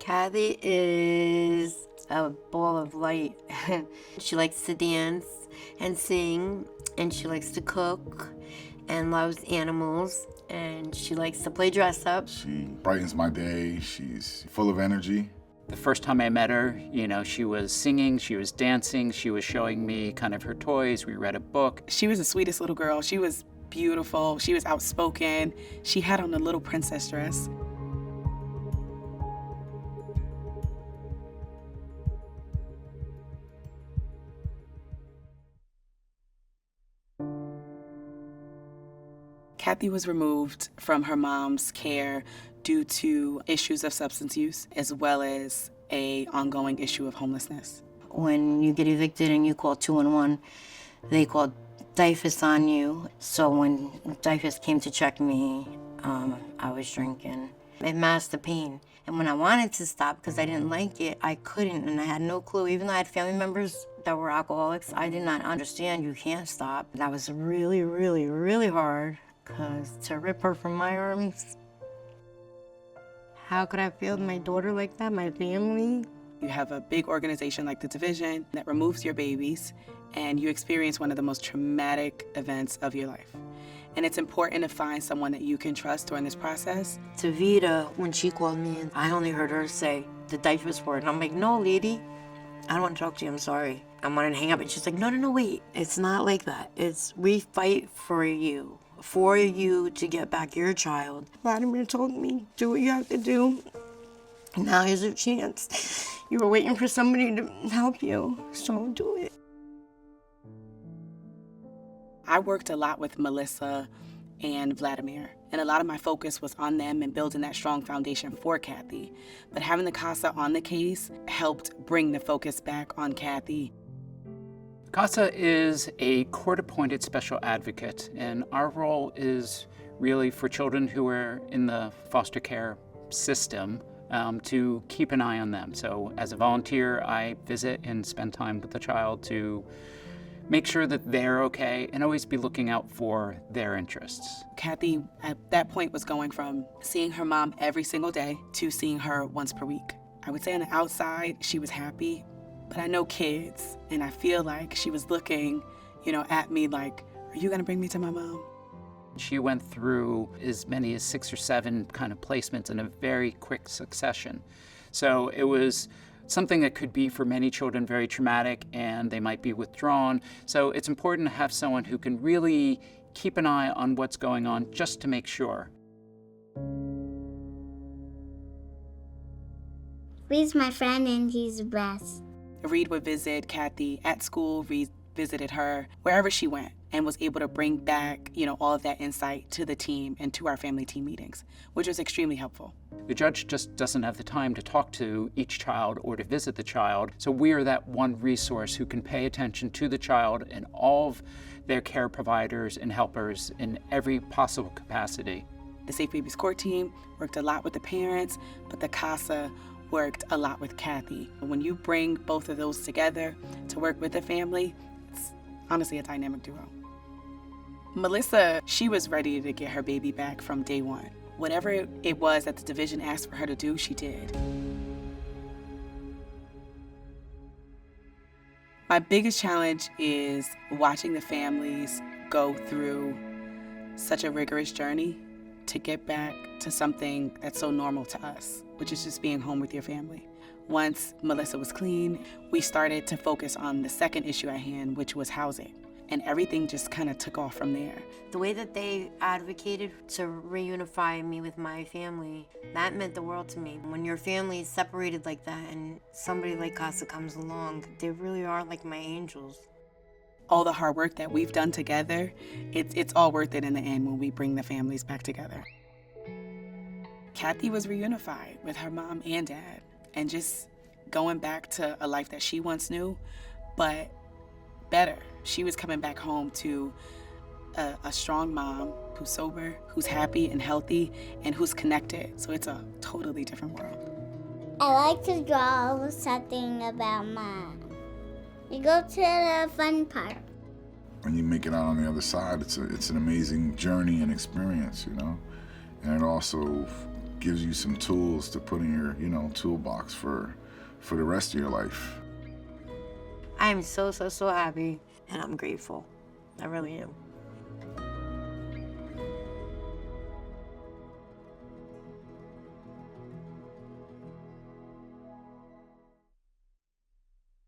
Kathy is a ball of light. She likes to dance and sing, and she likes to cook and loves animals, and she likes to play dress up. She brightens my day. She's full of energy. The first time I met her, she was singing, she was dancing, she was showing me kind of her toys. We read a book. She was the sweetest little girl. She was beautiful. She was outspoken. She had on a little princess dress. Kathy was removed from her mom's care due to issues of substance use, as well as an ongoing issue of homelessness. When you get evicted and you call 211, they call DYFS on you. So when DYFS came to check me, I was drinking. It masked the pain. And when I wanted to stop because I didn't like it, I couldn't, and I had no clue. Even though I had family members that were alcoholics, I did not understand you can't stop. That was really, really, really hard, because to rip her from my arms, how could I feel my daughter like that, my family? You have a big organization like the Division that removes your babies, and you experience one of the most traumatic events of your life. And it's important to find someone that you can trust during this process. Davetta, when she called me, I only heard her say the DYFS word. And I'm like, no, lady, I don't want to talk to you, I'm sorry. I wanted to hang up, and she's like, no, wait. It's not like that. We fight for you to get back your child. Vladimir told me, do what you have to do. Now here's your chance. You were waiting for somebody to help you, so do it. I worked a lot with Melissa and Vladimir, and a lot of my focus was on them and building that strong foundation for Kathy. But having the CASA on the case helped bring the focus back on Kathy. CASA is a court-appointed special advocate, and our role is really for children who are in the foster care system to keep an eye on them. So as a volunteer, I visit and spend time with the child to make sure that they're okay and always be looking out for their interests. Kathy, at that point, was going from seeing her mom every single day to seeing her once per week. I would say on the outside, she was happy, but I know kids, and I feel like she was looking, at me like, are you gonna bring me to my mom? She went through as many as 6 or 7 kind of placements in a very quick succession. So it was something that could be for many children very traumatic, and they might be withdrawn. So it's important to have someone who can really keep an eye on what's going on just to make sure. Reid's my friend and he's the best. Reid would visit Kathy at school. Reid visited her wherever she went and was able to bring back, all of that insight to the team and to our family team meetings, which was extremely helpful. The judge just doesn't have the time to talk to each child or to visit the child, so we are that one resource who can pay attention to the child and all of their care providers and helpers in every possible capacity. The Safe Babies Court team worked a lot with the parents, but the CASA worked a lot with Kathy. When you bring both of those together to work with the family, it's honestly a dynamic duo. Melissa, she was ready to get her baby back from day one. Whatever it was that the division asked for her to do, she did. My biggest challenge is watching the families go through such a rigorous journey to get back to something that's so normal to us, which is just being home with your family. Once Melissa was clean, we started to focus on the second issue at hand, which was housing. And everything just kind of took off from there. The way that they advocated to reunify me with my family, that meant the world to me. When your family is separated like that and somebody like CASA comes along, they really are like my angels. All the hard work that we've done together, it's all worth it in the end when we bring the families back together. Kathy was reunified with her mom and dad and just going back to a life that she once knew, but better. She was coming back home to a strong mom who's sober, who's happy and healthy, and who's connected. So it's a totally different world. I like to draw something about Mom. We go to the fun park. When you make it out on the other side, it's an amazing journey and experience, And it also gives you some tools to put in your, toolbox for the rest of your life. I'm so happy. And I'm grateful. I really am.